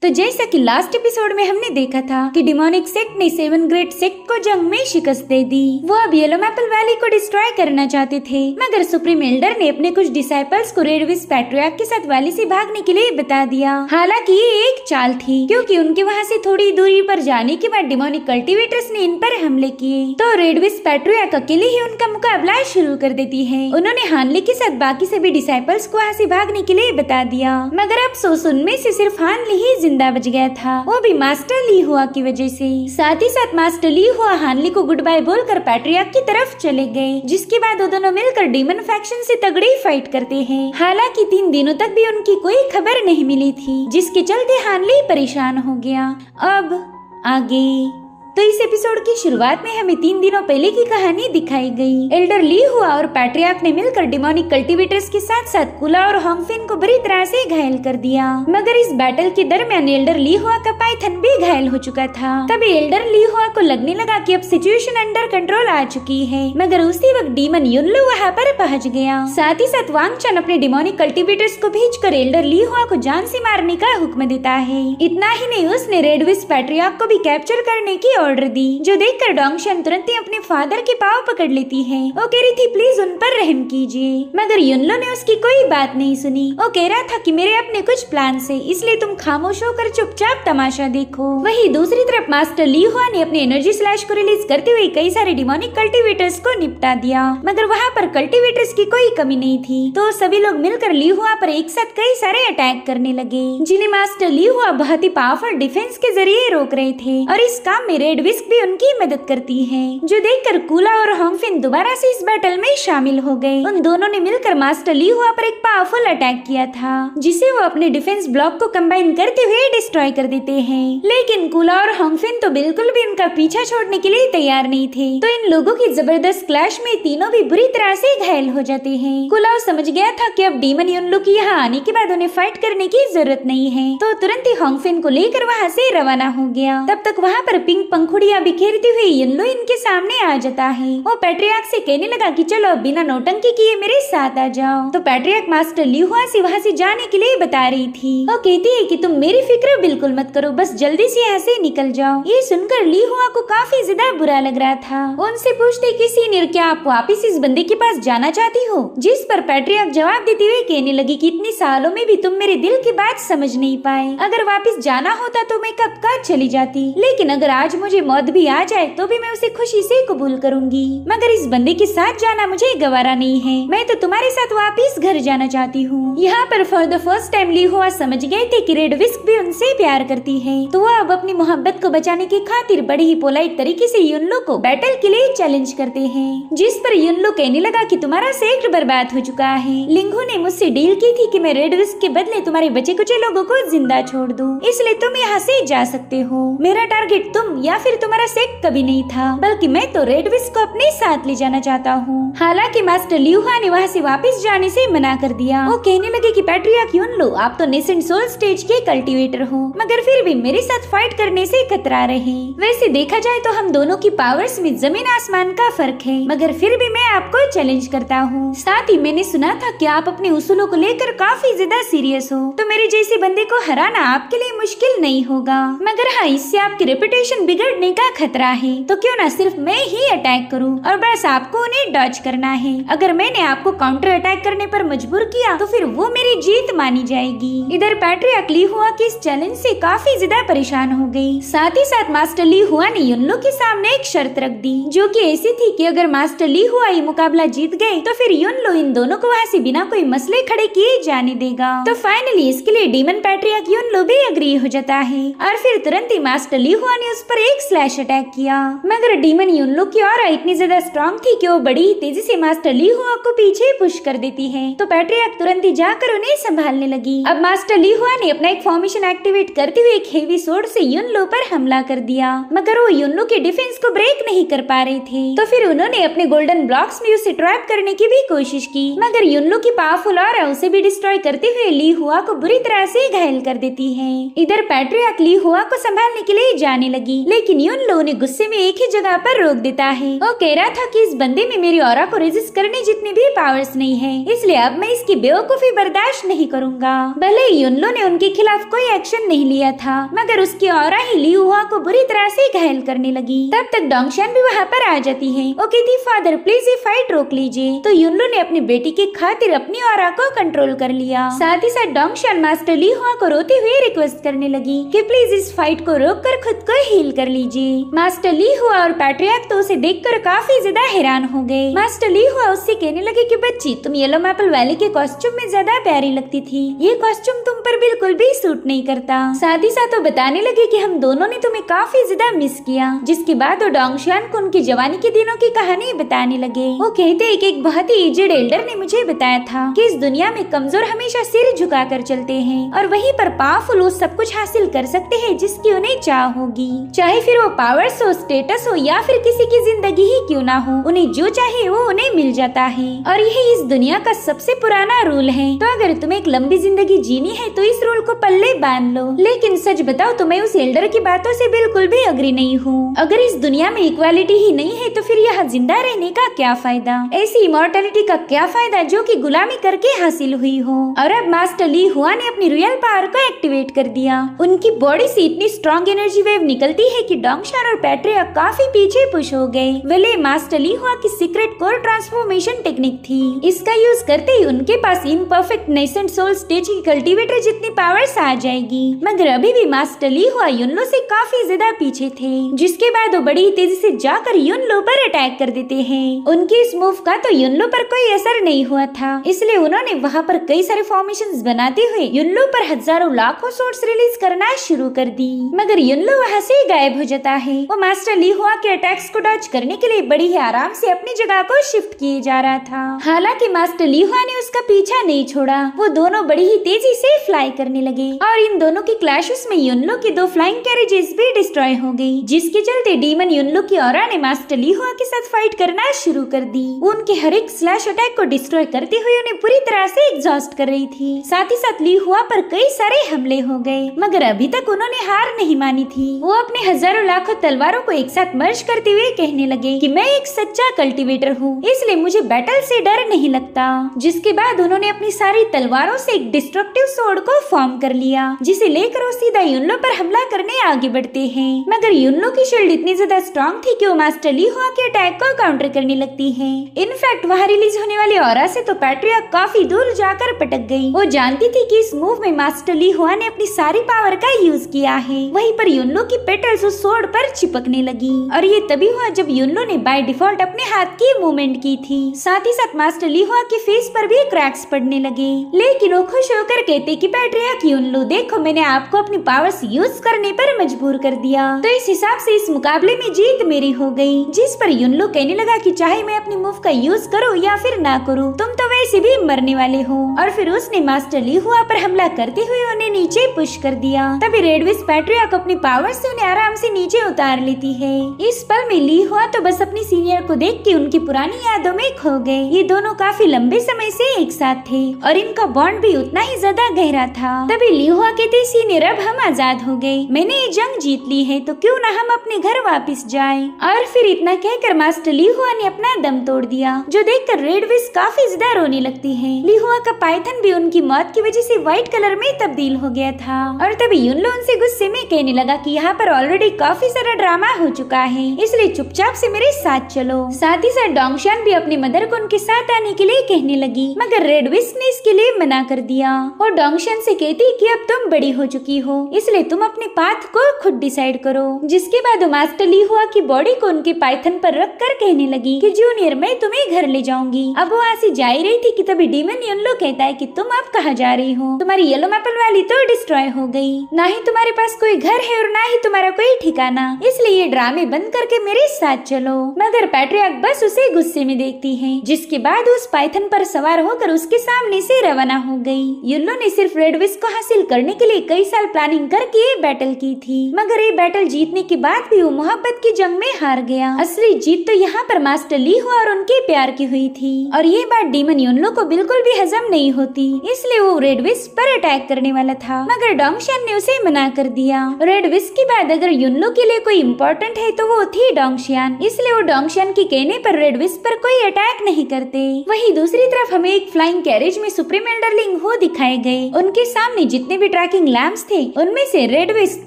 तो जैसा कि लास्ट एपिसोड में हमने देखा था कि डिमोनिक सेक्ट ने 7 ग्रेट सेक्ट को जंग में शिकस्त दे दी। वो अब येलो मैपल वैली को डिस्ट्रॉय करना चाहते थे, मगर सुप्रीम एल्डर ने अपने कुछ डिसाइपल्स को रेड विस्प पैट्रियार्क के साथ वैली से भागने के लिए बता दिया। हालांकि ये एक चाल थी, क्योंकि उनके वहाँ से थोड़ी दूरी पर जाने के बाद डिमोनिक कल्टिवेटर्स ने इन पर हमले किए, तो रेड विस्प पैट्रियार्क अकेले ही उनका मुकाबला शुरू कर देती है। उन्होंने हानले के साथ बाकी सभी डिसाइपल्स को वहाँ से भागने के लिए बता दिया, मगर अफसोस उनमें से सिर्फ हानले ही जिंदा बच गया था, वो भी मास्टर ली हुआ की वजह से। साथ ही साथ मास्टर ली हुआ हानली को गुड बाय बोलकर पैट्रियार्क की तरफ चले गए, जिसके बाद वो दोनों मिलकर डीमन फैक्शन से तगड़ी फाइट करते हैं। हालांकि 3 दिनों तक भी उनकी कोई खबर नहीं मिली थी, जिसके चलते हानली परेशान हो गया। अब आगे तो इस एपिसोड की शुरुआत में हमें 3 दिनों पहले की कहानी दिखाई गई। एल्डर ली हुआ और पैट्रियार्क ने मिलकर डिमोनिक कल्टिवेटर्स के साथ साथ कुला और होंगफिन को बुरी तरह से घायल कर दिया, मगर इस बैटल के दरमियान एल्डर ली हुआ का पाइथन भी घायल हो चुका था। तभी एल्डर ली हुआ को लगने लगा कि अब सिचुएशन अंडर कंट्रोल आ चुकी है, मगर उसी वक्त डीमन युनलू वहाँ पर पहुँच गया। साथ ही साथ वांग चन अपने डिमोनिक कल्टिवेटर्स को भेजकर एल्डर ली हुआ को जान से मारने का हुक्म देता है। इतना ही नहीं, उसने रेड विस्प पैट्रियार्क को भी कैप्चर करने की ऑर्डर दी, जो देखकर डोंगशन तुरंत ही अपने फादर के पाँव पकड़ लेती है। वो कह रही थी प्लीज उन पर रहम कीजिए, मगर युनलो ने उसकी कोई बात नहीं सुनी। वो कह रहा था कि मेरे अपने कुछ प्लान है, इसलिए तुम खामोश होकर चुपचाप तमाशा देखो। वहीं दूसरी तरफ मास्टर ली हुआ ने अपने एनर्जी स्लैश को रिलीज करते हुए कई सारे डिमोनिक कल्टिवेटर्स को निपटा दिया, मगर वहाँ पर कल्टिवेटर्स की कोई कमी नहीं थी, तो सभी लोग मिलकर ली हुआ पर एक साथ कई सारे अटैक करने लगे, जिन्हें मास्टर ली हुआ बहुत ही पावरफुल डिफेंस के जरिए रोक रहे थे। और इस काम में रेड विस्प भी उनकी मदद करती है, जो देखकर कुला और होंगफिन दोबारा से इस बैटल में शामिल हो गए। उन दोनों ने मिलकर मास्टर ली हुआ पर एक पावरफुल अटैक किया था, जिसे वो अपने डिफेंस ब्लॉक को कंबाइन करते हुए डिस्ट्रॉय कर देते हैं। लेकिन कुला और होंगफिन तो बिल्कुल भी उनका पीछा छोड़ने के लिए तैयार नहीं थे, तो इन लोगों की जबरदस्त क्लैश में तीनों भी बुरी तरह से घायल हो जाते हैं। कुला समझ गया था कि अब डीमन युनलू की यहाँ आने के बाद उन्हें फाइट करने की जरूरत नहीं है, तो तुरंत ही होंगफिन को लेकर वहाँ से रवाना हो गया। तब तक वहाँ पर पिंक पंखुड़ियाँ बिखेरती हुई युनलू इनके सामने आ जाता है। वो पैट्रियार्क से कहने लगा कि चलो बिना नौटंकी किए मेरे साथ आ जाओ, तो पैट्रियार्क मास्टर ली हुआ से वहाँ से जाने के लिए बता रही थी। वो कहती है कि तुम मेरी फिक्र बिल्कुल मत करो, बस जल्दी से यहाँ से निकल जाओ। ये सुनकर ली हुआ को काफी ज्यादा बुरा लग रहा था। उनसे पूछते कि सीनियर क्या आप वापिस इस बंदे के पास जाना चाहती हो, जिस पर पैट्रियार्क जवाब देते हुए कहने लगी कि इतने सालों में भी तुम मेरे दिल की बात समझ नहीं पाए। अगर वापिस जाना होता तो मैं कब का चली जाती, लेकिन अगर आज मुझे मौत भी आ जाए तो भी मैं उसे खुशी से कबूल करूंगी, मगर इस बंदे के साथ जाना मुझे गवारा नहीं है। मैं तो तुम्हारे साथ वापिस घर जाना चाहती हूँ। यहाँ पर फॉर द फर्स्ट टाइम ली हुआ समझ गए थे कि रेड विस्प भी उनसे प्यार करती है, तो वो अब अपनी मोहब्बत को बचाने की खातिर बड़ी ही पोलाइट तरीके से युनलू को बैटल के लिए चैलेंज करते हैं, जिस पर युनलू कहने लगा कि तुम्हारा सेक्ट बर्बाद हो चुका है। लिंगू ने मुझसे डील की थी कि मैं रेड विस्प के बदले तुम्हारे बचे कुछ लोगों को जिंदा छोड़ दूं, इसलिए तुम यहाँ से जा सकते हो। मेरा टारगेट तुम या फिर तुम्हारा सेक्ट कभी नहीं था, बल्कि मैं तो रेड विस्प को अपने साथ ले जाना चाहता हूँ। हालांकि मास्टर ली हुआ ने वहाँ से वापस जाने से मना कर दिया। वो कहने लगे कि पैट्रियार्क युनलू आप तो नेसेंट सोल स्टेज के कल्टिवेटर हो, मगर फिर भी मेरे साथ फाइट करने से कतरा रहे। वैसे देखा जाए तो हम दोनों की पावर्स में जमीन आसमान का फर्क है, मगर फिर भी मैं आपको चैलेंज करता हूँ। साथ ही मैंने सुना था कि आप अपने उसूलों को लेकर काफी ज्यादा सीरियस हो, तो मेरे जैसे बंदे को हराना आपके लिए मुश्किल नहीं होगा, मगर हाँ इससे आपकी रेपुटेशन बिगड़ने का खतरा है, तो क्यों ना सिर्फ मैं ही अटैक करूं और बस आपको उन्हें डॉज करना है। अगर मैंने आपको काउंटर अटैक करने पर मजबूर किया तो फिर वो मेरी जीत मानी जाएगी। इधर पैट्रियार्क ली हुआ की इस चैलेंज से काफी ज्यादा परेशान हो गई। साथ ही साथ मास्टर ली हुआ ने युनलू के सामने एक शर्त रख दी, जो कि ऐसी थी कि अगर मास्टर ली हुआ ये मुकाबला जीत गए तो फिर युनलू इन दोनों को वहाँ से बिना कोई मसले खड़े किए जाने देगा। तो फाइनली इसके लिए डीमन पैट्रियार्क युनलू भी एग्री हो जाता है, और फिर तुरंत ही मास्टर ली हुआ ने उस पर एक स्लैश अटैक किया, मगर डीमन युनलू की ऑरा इतनी ज्यादा स्ट्रॉन्ग थी कि वो बड़ी तेजी से मास्टर ली हुआ को पीछे पुश कर देती है, तो पैट्रियार्क तुरंत ही जाकर उन्हें संभालने लगी। अब मास्टर ली हुआ ने अपना एक फॉर्मेशन एक्टिवेट करते हुए एक हेवी सोर्ड से युनलू पर हमला कर दिया, मगर वो युनलू के डिफेंस को ब्रेक नहीं कर पा रहे थे, तो फिर उन्होंने अपने गोल्डन ब्लॉक्स में उसे ट्रैप करने की भी कोशिश की, मगर युनलू की पावरफुल ऑरा उसे भी डिस्ट्रॉय करते हुए ली हुआ को बुरी तरह से घायल कर देती है। इधर पैट्रियार्क ली हुआ को संभालने के लिए जाने लगी, लेकिन लेकिन युनलो उन्हें गुस्से में एक ही जगह पर रोक देता है। वो कह रहा था कि इस बंदे में मेरी ऑरा को रेजिस्ट करने जितनी भी पावर्स नहीं है, इसलिए अब मैं इसकी बेवकूफी बर्दाश्त नहीं करूंगा। भले युनलो ने उनके खिलाफ कोई एक्शन नहीं लिया था, मगर उसकी ऑरा ही ली हुआ को बुरी तरह से घायल करने लगी। तब तक डोंगशन भी वहाँ पर आ जाती है। वो कहती, फादर प्लीज ये फाइट रोक लीजिए। तो युनलो ने अपनी बेटी के खातिर अपनी ऑरा को कंट्रोल कर लिया। साथ ही साथ डोंगशन मास्टर ली हुआ को रोते हुए रिक्वेस्ट करने लगी कि प्लीज इस फाइट को रोक कर खुद को हील कर लीजिए। मास्टर ली हुआ और पैट्रियार्क तो उसे देखकर काफी ज्यादा हैरान हो गए। मास्टर ली हुआ उससे कहने लगे कि बच्ची, तुम येलो मैपल वैली के कॉस्ट्यूम में ज्यादा प्यारी लगती थी, ये कॉस्ट्यूम तुम पर बिल्कुल भी सूट नहीं करता। साथ ही साथ वो बताने लगे कि हम दोनों ने तुम्हें काफी ज्यादा मिस किया। जिसके बाद वो डोंगशन को उनकी जवानी के दिनों की कहानी बताने लगे। वो कहते हैं कि एक बहुत ही एजेड एल्डर ने मुझे बताया था कि इस दुनिया में कमजोर हमेशा सिर झुका कर चलते हैं और वहीं पर पावरफुल वो सब कुछ हासिल कर सकते हैं जिसकी उन्हें चाह होगी, चाहे फिर वो पावर्स हो, स्टेटस हो या फिर किसी की जिंदगी ही क्यों ना हो, उन्हें जो चाहे वो उन्हें मिल जाता है। और यही इस दुनिया का सबसे पुराना रूल है। तो अगर तुम्हें एक लंबी जिंदगी जीनी है तो इस रूल को पल्ले बांध लो। लेकिन सच बताओ तो मैं उस एल्डर की बातों से बिल्कुल भी अग्री नहीं हूँ। अगर इस दुनिया में इक्वालिटी ही नहीं है तो फिर यहाँ जिंदा रहने का क्या फायदा, ऐसी इमोर्टैलिटी का क्या फायदा जो कि गुलामी करके हासिल हुई हो। और अब मास्टर ली हुआ ने अपनी रियल पावर को एक्टिवेट कर दिया। उनकी बॉडी से इतनी स्ट्रॉन्ग एनर्जी वेव निकलती है कि डोंगशन और पैट्रियार्क काफी पीछे पुश हो गए। वेले मास्टर ली हुआ की सीक्रेट कोर ट्रांसफॉर्मेशन टेक्निक थी। इसका यूज करते ही उनके पास इम्परफेक्ट नेसेंट सोल स्टेज की कल्टीवेटर जितनी पावर्स आ जाएगी। मगर अभी भी मास्टर ली हुआ युनलो से काफी ज्यादा पीछे थे। जिसके बाद वो बड़ी तेजी से जाकर युनलो पर अटैक कर देते हैं। उनके इस मूव का तो युनलो पर कोई असर नहीं हुआ था, इसलिए उन्होंने वहाँ पर कई सारे फॉर्मेशंस बनाते हुए युनलो पर हजारों लाखों शॉट्स रिलीज करना शुरू कर दी। मगर युनलो वहाँ से गायब हो जाता है। वो मास्टर ली हुआ के अटैक्स को डॉज करने के लिए बड़ी ही आराम से अपनी जगह को शिफ्ट किए जा रहा था। हालांकि मास्टर ली हुआ ने उसका पीछा नहीं छोड़ा। वो दोनों बड़ी ही तेजी से फ्लाई करने लगे और इन दोनों की क्लैशेस में युनलो की 2 फ्लाइंग कैरेजेस भी डिस्ट्रॉय हो गई, जिसके चलते डीमन युनलो की ऑरा ने मास्टर ली हुआ के साथ फाइट करना शुरू कर दी। वो उनके हर एक स्लैश अटैक को डिस्ट्रॉय करते हुए उन्हें पूरी तरह से एग्जॉस्ट कर रही थी। साथ ही साथ ली हुआ पर कई सारे हमले हो गए, मगर अभी तक उन्होंने हार नहीं मानी थी। वो अपने हजारों लाखों तलवारों को एक साथ मर्ज करते हुए कहने लगे कि मैं एक सच्चा कल्टीवेटर हूँ, इसलिए मुझे बैटल से डर नहीं लगता। जिसके बाद उन्होंने अपनी सारी तलवारों से एक डिस्ट्रक्टिव सोर्ड को फॉर्म कर लिया, जिसे लेकर वो सीधा युनलो पर हमला करने आगे बढ़ते हैं। मगर युनलो की शील्ड इतनी ज्यादा स्ट्रॉन्ग थी कि वो मास्टर ली हुआ के अटैक को काउंटर करने लगती है। इनफैक्ट वहाँ रिलीज होने वाली ऑरा से तो पैट्रियार्क काफी दूर जाकर पटक गई। वो जानती थी कि इस मूव में मास्टर ली हुआ ने अपनी सारी पावर का यूज किया है। वहीं पर युनलो की पेटल्स उस सोर्ड पर चिपकने लगी और ये तभी हुआ जब युनलो ने बाय डिफॉल्ट अपने हाथ की मूवमेंट की थी। साथ ही साथ मास्टर ली हुआ के फेस पर भी क्रैक्स पड़ने लगे, लेकिन वो खुश होकर कहते कि पैट्रियार्क युनलो देखो, मैंने आपको अपनी पावर्स यूज करने पर मजबूर कर दिया, तो इस हिसाब से इस मुकाबले में जीत मेरी हो गई। जिस पर युनलो कहने लगा कि चाहे मैं अपनी मूव का यूज करूं या फिर ना करूं, तुम तो वैसे भी मरने वाले हो। और फिर उसने मास्टर ली हुआ पर हमला करते हुए उन्हें नीचे पुश कर दिया। तभी रेडविस पैट्रियार्क अपनी पावर से उन्हें आराम से नीचे उतार लेती है। इस पल में ली हुआ तो बस अपनी सीनियर को देख के उनकी पुरानी यादों में खो गए। ये दोनों काफी लंबे समय से एक साथ थे और इनका बॉन्ड भी उतना ही ज्यादा गहरा था। तभी ली हुआ कहते, सीनियर अब हम आजाद हो गए, मैंने ये जंग जीत ली है, तो क्यों ना हम अपने घर वापस जाएं। और फिर इतना कहकर मास्टर ली हुआ ने अपना दम तोड़ दिया, जो देखकर रेडविस काफी ज्यादा रोने लगती है। ली हुआ का पाइथन भी उनकी मौत की वजह से व्हाइट कलर में तब्दील हो गया था। और तभी युनलो उनसे गुस्से में कहने लगा कि यहाँ पर ऑलरेडी काफी सारा ड्रामा हो चुका है, इसलिए चुपचाप से मेरे साथ चलो। साथ ही साथ डोंगशन भी अपनी मदर को उनके साथ आने के लिए कहने लगी, मगर रेडविस ने इसके लिए मना कर दिया। और डोंगशन से कहती कि अब तुम बड़ी हो चुकी हो, इसलिए तुम अपने पाथ को खुद डिसाइड करो। जिसके बाद मास्टर ली हुआ की बॉडी को उनके पाइथन पर रख कर कहने लगी कि जूनियर मैं तुम्हें घर ले जाऊंगी। अब वो वहाँ से जा ही रही थी कि तभी डीमन युनलो कहता है कि तुम अब कहाँ जा रही हो, तुम्हारी येलो मैपल वैली तो डिस्ट्रॉय हो गई, ना ही तुम्हारे पास कोई घर है और ना ही तुम्हारा कोई ठिकाना, इसलिए ये ड्रामे बंद करके मेरे साथ चलो। मगर पैट्रियार्क बस उसे गुस्से में देखती है। जिसके बाद उस पाइथन पर सवार होकर उसके सामने से रवाना हो गई। युनलो ने सिर्फ रेडविस को हासिल करने के लिए कई साल प्लानिंग करके ये बैटल की थी, मगर ये बैटल जीतने के बाद भी वो मोहब्बत की जंग में हार गया। असली जीत तो यहाँ पर मास्टर ली हुआ और उनके प्यार की हुई थी और ये बात डीमन युनलो को बिल्कुल भी हजम नहीं होती, इसलिए वो रेडविस पर अटैक करने वाला था, मगर डोंगशन ने उसे मना कर दिया। रेडविस के बाद अगर युनलो के लिए कोई इम्पोर्टेंट है तो वो थी डोंगशियान, इसलिए वो डोंगशियान के कहने पर रेड विस्प पर कोई अटैक नहीं करते। वहीं दूसरी तरफ हमें एक फ्लाइंग कैरेज में सुप्रीम एल्डर लिंग हो दिखाए गए। उनके सामने जितने भी ट्रैकिंग लैंप्स थे उनमें से रेड विस्प,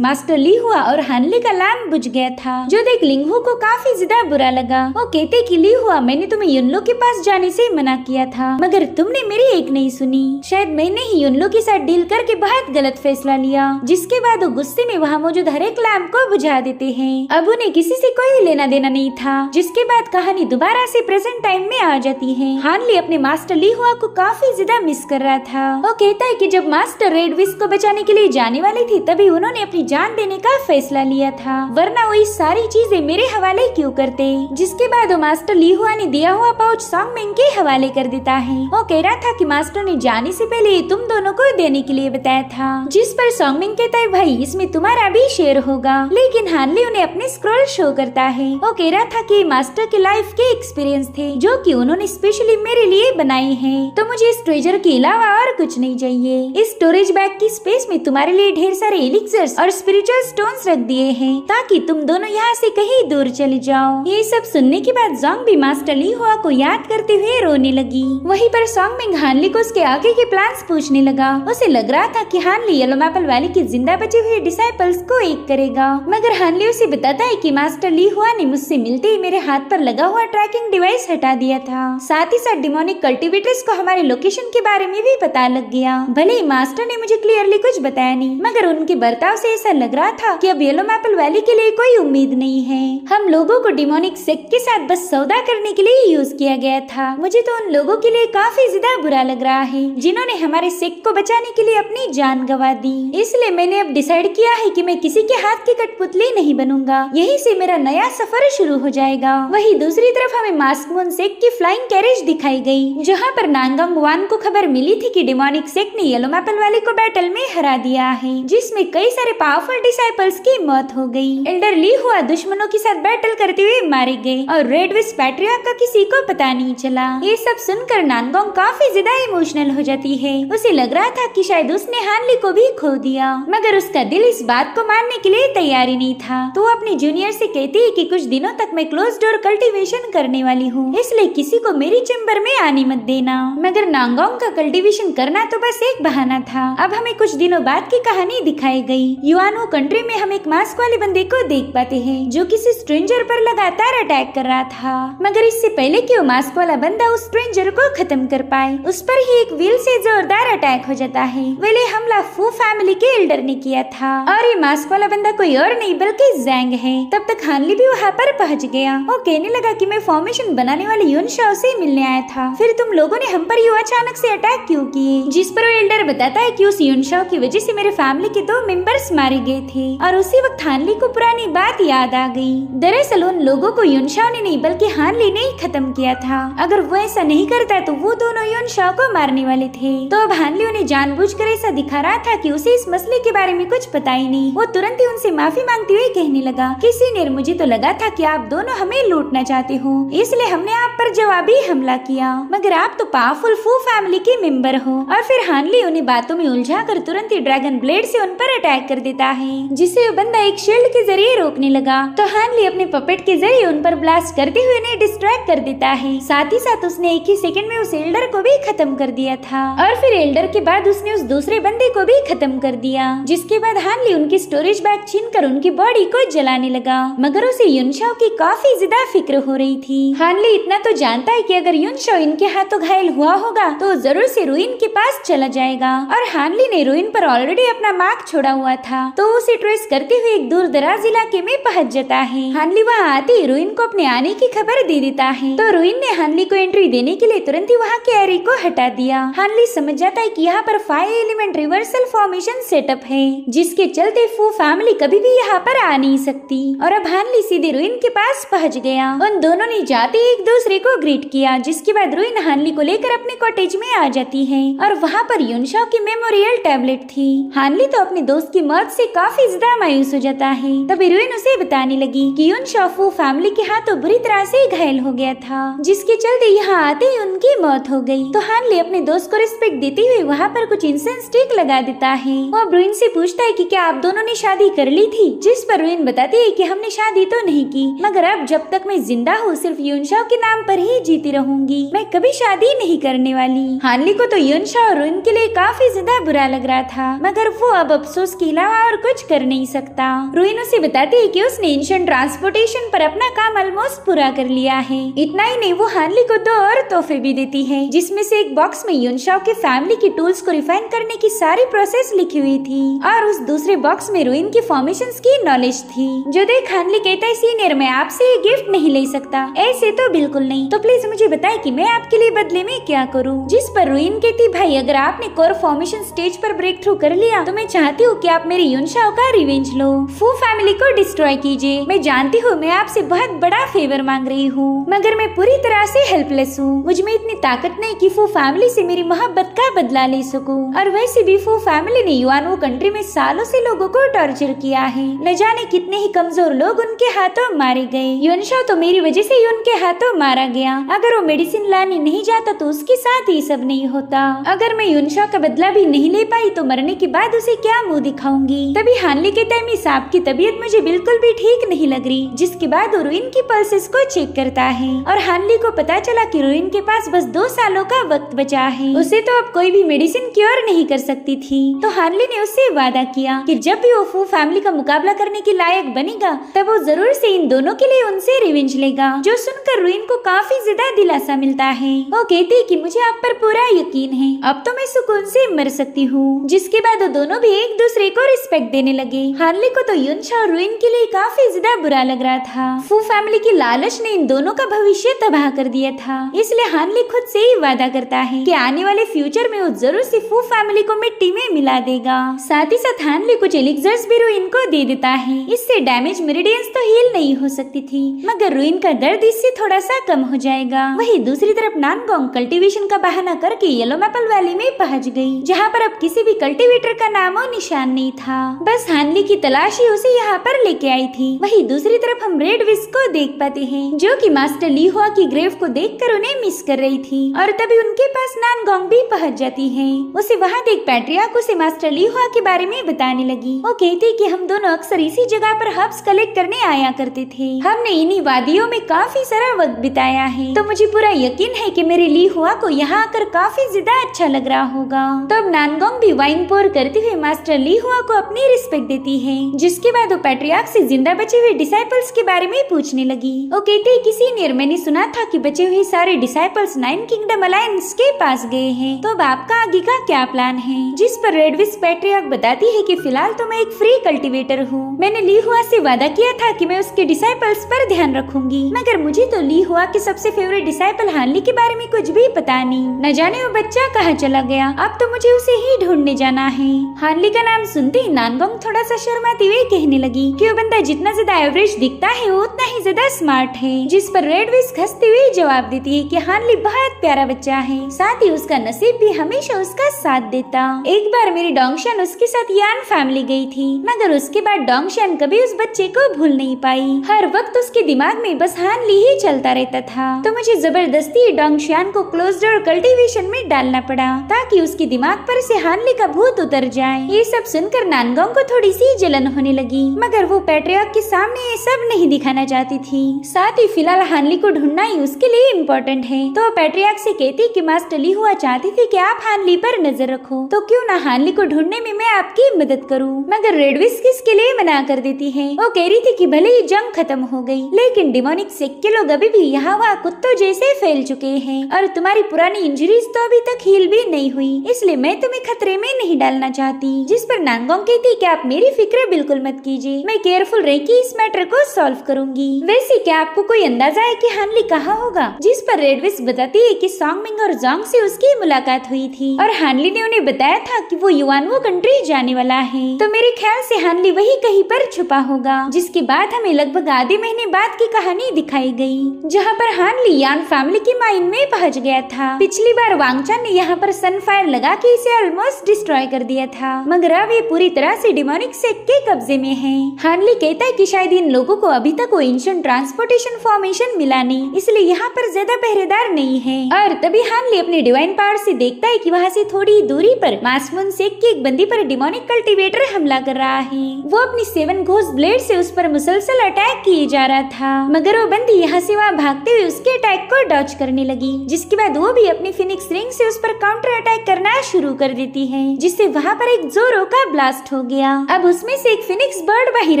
मास्टर ली हुआ और हानली का लैंप बुझ गया था, जो देख लिंग हो को काफी ज्यादा बुरा लगा। वो कहते कि ली हुआ, मैंने तुम्हें युनलो के पास जाने से मना किया था, मगर तुमने मेरी एक नहीं सुनी। शायद मैंने ही युनलो के साथ डील करके बहुत गलत फैसला लिया। जिसके बाद वो गुस्से में वहाँ मौजूद हर एक लैंप को बुझा देते हैं। अब उन्हें किसी से कोई लेना देना नहीं था। जिसके बाद कहानी दोबारा से प्रेजेंट टाइम में आ जाती है। हानली अपने मास्टर ली हुआ को काफी ज्यादा मिस कर रहा था। वो कहता है कि जब मास्टर रेड विस्प को बचाने के लिए जाने वाली थी तभी उन्होंने अपनी जान देने का फैसला लिया था, वरना वो इस सारी चीजें मेरे हवाले क्यों करते। जिसके बाद वो मास्टर ली हुआ ने दिया हुआ पाउच सॉन्गमिंग के हवाले कर देता है। वो कह रहा था कि मास्टर ने जाने से पहले तुम दोनों को देने के लिए बताया था, जिस पर सॉन्गमिंग कहता है भाई इसमें तुम्हारा भी शेयर होगा। लेकिन हानली उन्हें अपने स्क्रॉल शो करता है। वो कह रहा था कि मास्टर के लाइफ के एक्सपीरियंस थे जो कि उन्होंने स्पेशली मेरे लिए बनाए हैं, तो मुझे इस ट्रेजर के अलावा और कुछ नहीं चाहिए। इस स्टोरेज बैग की स्पेस में तुम्हारे लिए ढेर सारे एलिक्सर्स और स्पिरिचुअल स्टोन्स रख दिए हैं ताकि तुम दोनों यहाँ से कहीं दूर चले जाओ। ये सब सुनने के बाद जोंग भी मास्टर ली हुआ को याद करते हुए रोने लगी। वहीं पर सॉन्गमिंग हानली को उसके आगे के प्लान्स पूछने लगा। उसे लग रहा था कि हानली येलो मैपल वैली के जिंदा बचे हुए डिसाइपल्स को एक करेगा, मगर हानली उसे बताता है कि मास्टर ली हुआ ने मुझसे मिलते ही मेरे हाथ पर लगा हुआ ट्रैकिंग डिवाइस हटा दिया था। साथ ही साथ डिमोनिक कल्टिवेटर्स को हमारे लोकेशन के बारे में भी पता लग गया। भले ही मास्टर ने मुझे क्लियरली कुछ बताया नहीं, मगर उनके बर्ताव से ऐसा लग रहा था कि अब येलो मैपल वैली के लिए कोई उम्मीद नहीं है। हम लोगों को डिमोनिक सेक्ट के साथ बस सौदा करने के लिए यूज किया गया था। मुझे तो उन लोगों के लिए काफी ज्यादा बुरा लग रहा है जिन्होंने हमारे सेक्ट को बचाने के लिए अपनी जान गंवा दी। इसलिए मैंने अब डिसाइड किया है कि मैं किसी के हाथ की कठपुतली नहीं बनूंगा। यहीं से मेरा नया सफर शुरू हो जाएगा। वहीं दूसरी तरफ हमें मास्क मून सेक्ट की फ्लाइंग कैरेज दिखाई गई, जहाँ पर नांगंग वान को खबर मिली थी कि डिमोनिक सेक्ट ने येलो मैपल वैली को बैटल में हरा दिया है, जिसमें कई सारे पावरफुल डिसाइपल्स की मौत हो गई। एल्डर ली हुआ दुश्मनों के साथ बैटल करते हुए मारे गए और रेड विस्प पैट्रियार्क का किसी को पता नहीं चला। ये सब सुनकर नांगोंग काफी ज्यादा इमोशनल हो जाती है। उसे लग रहा था कि शायद उसने हानली को भी खो दिया, मगर उसका दिल इस बात को मानने के लिए तैयार ही नहीं था। तो अपने जूनियर से कहती है कि कुछ दिनों तक मैं क्लोज डोर कल्टीवेशन करने वाली हूँ, इसलिए किसी को मेरी चैम्बर में आने मत देना। मगर नांगोंग का कल्टीवेशन करना तो बस एक बहाना था। अब हमें कुछ दिनों बाद की कहानी दिखाई गई। युआनो कंट्री में हम एक मास्क वाले बंदे को देख पाते हैं जो किसी स्ट्रेंजर पर लगातार अटैक कर रहा था, मगर इससे पहले कि वो मास्क वाला बंदा उस स्ट्रेंजर को खत्म कर पाए, उस पर ही एक व्हील से जोरदार अटैक हो जाता है। वेले हमला फू फैमिली के एल्डर ने किया था और ये मास्क वाला बंदा कोई और नहीं बल्कि जैंग है। तब तक हानली भी वहाँ पर पहुँच गया। वो कहने लगा कि मैं फॉर्मेशन बनाने वाले युन शाओ से मिलने आया था, फिर तुम लोगों ने हम पर यूं अचानक से अटैक क्यों किए। जिस पर वो एल्डर बताता है कि उस युन शाओ की वजह से मेरे फैमिली के 2 मेंबर्स मारे गए थे और उसी वक्त हानली को पुरानी बात याद आ गई। दरअसल उन लोगों को युन शाओ ने नहीं बल्कि हानली ने ही खत्म किया था। अगर वो ऐसा नहीं करता तो वो दोनों युन शाओ को मारने वाले थे। तो अब हानली उन्हें जानबूझकर ऐसा दिखा रहा था कि उसे इस मसले के बारे में कुछ पता ही नहीं। वो तुरंत ही उनसे माफी मांगते हुए कहने लगा कि सीनियर, मुझे तो लगा था कि आप दोनों हमें लूटना चाहते हो, इसलिए हमने आप पर जवाबी हमला किया, मगर आप तो पावरफुल फू फैमिली के मेंबर हो। और फिर हानली उन्हें बातों में उलझाकर तुरंत ही ड्रैगन ब्लेड से उन पर अटैक कर देता है, जिसे वो बंदा एक शील्ड के जरिए रोकने लगा। तो हानली अपने पपेट के जरिए उन पर ब्लास्ट करते हुए उन्हें डिस्ट्रैक्ट कर देता है। साथ ही साथ उसने एक ही सेकंड में उस एल्डर को भी खत्म कर दिया था और फिर एल्डर के बाद उसने उस दूसरे बंदे को भी खत्म कर दिया। जिसके बाद हानली उनकी स्टोरेज बैग छीनकर उनकी बॉडी को जलाने लगा, मगर उसे युन शाओ की काफी ज्यादा फिक्र हो रही थी। हानली इतना तो जानता है कि अगर युन शाओ इनके हाथों घायल हुआ होगा तो जरूर से रुइन के पास चला जाएगा, और हानली ने रुइन पर ऑलरेडी अपना मार्क छोड़ा हुआ था, तो उसे ट्रेस करते हुए एक दूर दराज इलाके में पहुंच जाता है। हानली वहाँ आते ही रुइन को अपने आने की खबर दे देता है, तो रुइन ने हानली को एंट्री देने के लिए तुरंत ही वहाँ के एरी को हटा दिया। हानली समझ जाता है कि यहाँ पर 5 एलिमेंट रिवर्सल फॉर्मेशन सेटअप है, जिसके चलते फू फैमिली कभी भी यहाँ पर आ नहीं सकती। और अब हानली सीधे रुइन के पास पहुँच गया। उन दोनों ने जाते एक दूसरे को ग्रीट किया, जिसके बाद रुइन हानली को लेकर अपने कॉटेज में आ जाती है और वहाँ पर युन शाओ की मेमोरियल टैबलेट थी। हानली तो अपने दोस्त की मौत से काफी ज्यादा मायूस हो जाता है। तभी रुइन उसे बताने लगी कि युन शाओ फू फैमिली के हाथों बुरी तरह से घायल हो गया था, जिसके चलते यहाँ आते ही उनकी मौत हो गई। तो हानली अपने दोस्त को रिस्पेक्ट देते हुए वहाँ पर कुछ इंसेंस स्टिक लगा देता है। वो रुइन से पूछता है कि क्या आप दोनों ने शादी कर ली थी, जिस पर रुइन बताती है कि हमने शादी तो नहीं की, मगर अब जब तक मैं जिंदा हूँ सिर्फ युनशाओ के नाम पर ही जीती रहूंगी, मैं कभी शादी नहीं करने वाली। हानली को तो युनशाओ और रुइन के लिए काफी ज्यादा बुरा लग रहा था, मगर वो अब अफसोस के अलावा और कुछ कर नहीं सकता। रुइन उसे बताती है कि उसने एंशिएंट ट्रांसपोर्टेशन पर अपना काम ऑलमोस्ट पूरा कर लिया है। इतना ही नहीं, वो हानली को 2 और तोहफे भी देती है, जिसमें से एक बॉक्स में युनशाओ के फैमिली की टूल्स को रिफाइन करने की सारी प्रोसेस लिखी हुई थी और उस दूसरे बॉक्स में रुइन की फॉर्मेशंस की नॉलेज थी। जो देख हानली कहता है, सीनियर मैं आपसे ये गिफ्ट नहीं ले सकता, ऐसे तो बिल्कुल नहीं, तो प्लीज मुझे बताए कि मैं आपके लिए बदले में क्या करूँ। जिस पर रुइन कहती, भाई अगर आपने कोर फॉर्मेशन स्टेज पर ब्रेक थ्रू कर लिया तो मैं चाहती हूँ कि आप मेरी युनशाओ का रिवेंज लो, फू फैमिली को डिस्ट्रॉय कीजिए। मैं जानती हूँ मैं आपसे बहुत बड़ा फेवर मांग रही हूँ, मगर मैं पूरी तरह से हेल्पलेस हूँ। मुझ में इतनी ताकत नहीं कि फू फैमिली से मेरी मोहब्बत का बदला ले सकूं। और वैसे भी फू फैमिली ने युआनवू कंट्री में सालों से लोगों को टॉर्चर किया है, न जाने कितने ही कमजोर लोग उनके हाथों मारे गए। युनशाओ तो मेरी वजह से ही उनके हाथों मारा गया। अगर वो मेडिसिन लाने नहीं जाता तो उसके साथ ही सब नहीं होता। अगर मैं युनशाओ का बदला भी नहीं ले पाई तो मरने के बाद उसे क्या मुंह दिखाऊंगी। तभी हानली के टाइम में सांप की तबीयत मुझे बिल्कुल भी ठीक नहीं लग रही, जिसके बाद वो रुइन की पल्सेस को चेक करता है और हानली को पता चला कि रुइन के पास बस 2 सालों का वक्त बचा है। उसे तो अब कोई भी मेडिसिन क्योर नहीं कर सकती थी। तो हानली ने उससे वादा किया कि जब भी वो फू फैमिली का मुकाबला करने के लायक बनेगा तब वो जरूर से इन दोनों के लिए उनसे रिवेंज लेगा। जो सुनकर रुइन को काफी ज्यादा दिलासा मिलता है। वो कहती कि मुझे आप पर पूरा यकीन है, अब तो मैं सुकून से मर सकती हूँ। जिसके बाद वो दोनों भी एक दूसरे को रिस्पेक्ट देने लगे। हानली को तो युनशाओ और रुइन के लिए काफी ज्यादा बुरा लग रहा था। फू फैमिली की लालच ने इन दोनों का भविष्य तबाह कर दिया था, इसलिए हानली खुद से ही वादा करता है कि आने वाले फ्यूचर में वो जरूर से फू फैमिली को मिट्टी में मिला देगा। साथ ही साथ हानली कुछ एलिक्सर्स भी रुइन को दे देता है, इससे डैमेज मेरिडियंस तो हील नहीं हो सकती थी, मगर रुइन का दर्द इससे थोड़ा सा कम हो जाएगा। वहीं दूसरी तरफ नानगोंग कल्टीवेशन का बहाना करके येलो मैपल वैली में पहुंच गई, जहाँ पर अब किसी भी कल्टीवेटर का नामो निशान नहीं था। बस हानली की तलाशी उसे यहाँ पर लेके आई थी। वहीं दूसरी तरफ हम रेड विस्क को देख पाते हैं, जो कि मास्टर ली हुआ की ग्रेव को देखकर उन्हें मिस कर रही थी और तभी उनके पास नानगोंग भी पहुंच जाती है। उसे वहाँ देख पैट्रियार्क उसे मास्टर ली हुआ के बारे में बताने लगी। वो कहती कि हम दोनों अक्सर इसी जगह पर हर्ब्स कलेक्ट करने आया करते थे, हमने इन्हीं वादियों में काफी सारा वक्त बिताया है, तो मुझे पूरा यकीन है कि मेरे ली हुआ को यहाँ आकर काफी ज्यादा अच्छा लग रहा होगा। तो अब नानगोंग भी वाइन पोर करते हुए मास्टर ली हुआ को अपनी रिस्पेक्ट देती है। जिसके बाद वो पैट्रियार्क से जिंदा बचे हुए डिसाइपल्स के बारे में पूछने लगी। वो कहती है कि सीनियर मैंने सुना था कि बचे हुए सारे डिसाइपल्स 9 किंगडम अलायंस के पास गए हैं, तो अब आपका आगे का क्या प्लान है। जिस पर रेडविस पैट्रियार्क बताती है कि फिलहाल तो मैं एक फ्री कल्टीवेटर हूँ, मैंने ली हुआ से वादा किया था कि मैं उसके डिसाइपल्स पर ध्यान रखूंगी, मगर मुझे तो ली हुआ के सबसे फेवरेट डिसाइपल हानली के बारे में कुछ भी पता नहीं, न जाने वो बच्चा कहाँ चला गया, अब तो मुझे उसे ही ढूंढने जाना है। हानली का नाम सुनते ही नानगोंग थोड़ा सा शर्माते हुए कहने लगी कि वो बंदा जितना ज्यादा एवरेज दिखता है वो उतना ही ज्यादा स्मार्ट है। जिस पर रेडविस हंसते हुए जवाब देती है कि हानली बहुत प्यारा बच्चा है, साथ ही उसका नसीब भी हमेशा उसका साथ देता। एक बार मेरी डोंगशन उसके साथ यान फैमिली गई थी, मगर उसके बाद डोंगशन कभी उस बच्चे को भूल नहीं पाई, हर वक्त उसके दिमाग में बस हानली ही चलता रहता था। तो मुझे जबरदस्ती डोंगशन को क्लोज डोर कल्टीवेशन में डालना पड़ा ताकि उसके दिमाग पर से हानली का भूत उतर जाए। ये सब सुनकर नानगोंग को थोड़ी सी जलन होने लगी, मगर वो पैट्रियार्क के सामने ये सब नहीं दिखाना चाहती थी। साथ ही फिलहाल हानली को ढूंढना ही उसके लिए इम्पोर्टेंट है। तो पैट्रियार्क से कहती कि मास्टर ली हुआ चाहती थी कि आप हानली पर नजर रखो, तो क्यों ना हानली को ढूंढने में मैं आपकी मदद करूं। मगर रेडविस किसके लिए मना कर देती है। वो कह रही थी कि भले ही जंग खत्म हो गई, लेकिन डिमोनिक सेक्ट के लोग अभी भी यहाँ वहाँ कुत्तों जैसे फैल चुके हैं और तुम्हारी पुरानी इंजरीज तो अभी तक हील भी नहीं हुई, इसलिए मैं तुम्हें खतरे में नहीं डालना चाहती। जिस पर नानगोंग कहती कि आप मेरी फिक्र बिल्कुल मत कीजिए, मैं केयरफुल रह के इस मैटर को सॉल्व करूंगी। वैसे क्या आपको कोई अंदाजा है कि हानली कहाँ होगा। जिस पर रेडविस बताती है कि सॉन्गमिंग और जोंग से उसकी मुलाकात हुई थी और हानली ने उन्हें बताया था कि वो युआनवू कंट्री जाने वाला है, तो मेरे ख्याल से हानली वही कहीं पर छुपा होगा। जिसके बाद हमें लगभग आधे महीने बाद की कहानी दिखाई गई, जहाँ पर हानली यान फैमिली की माइन में पहुँच गया था। पिछली बार वांगचान ने यहाँ पर सनफायर लगा के इसे ऑलमोस्ट डिस्ट्रॉय कर दिया था, मगर अब ये पूरी तरह से डिमोनिक सेक्ट के कब्जे में है। हानली कहता है कि शायद इन लोगों को अभी तक वो एंशिएंट ट्रांसपोर्टेशन फॉर्मेशन मिला नहीं, इसलिए यहाँ पर ज्यादा पहरेदार नहीं है। और तभी हानली अपने डिवाइन पावर से देखता है कि वहाँ से थोड़ी दूरी पर मासमून सेक्ट की एक बंदी पर डिमोनिक कल्टीवेटर हमला कर रहा है। वो अपनी 7 घोस्ट ब्लेड से उस पर मुसलसल अटैक किए जा रहा था, मगर वो बंदी यहाँ से वहाँ भागते हुए उसके अटैक को डॉज करने लगी, जिसके बाद वो भी अपनी फिनिक्स रिंग से उस पर काउंटर अटैक करना शुरू कर देती है, जिससे वहाँ पर एक जोरो का ब्लास्ट हो गया। अब उसमें से एक फिनिक्स बर्ड बाहर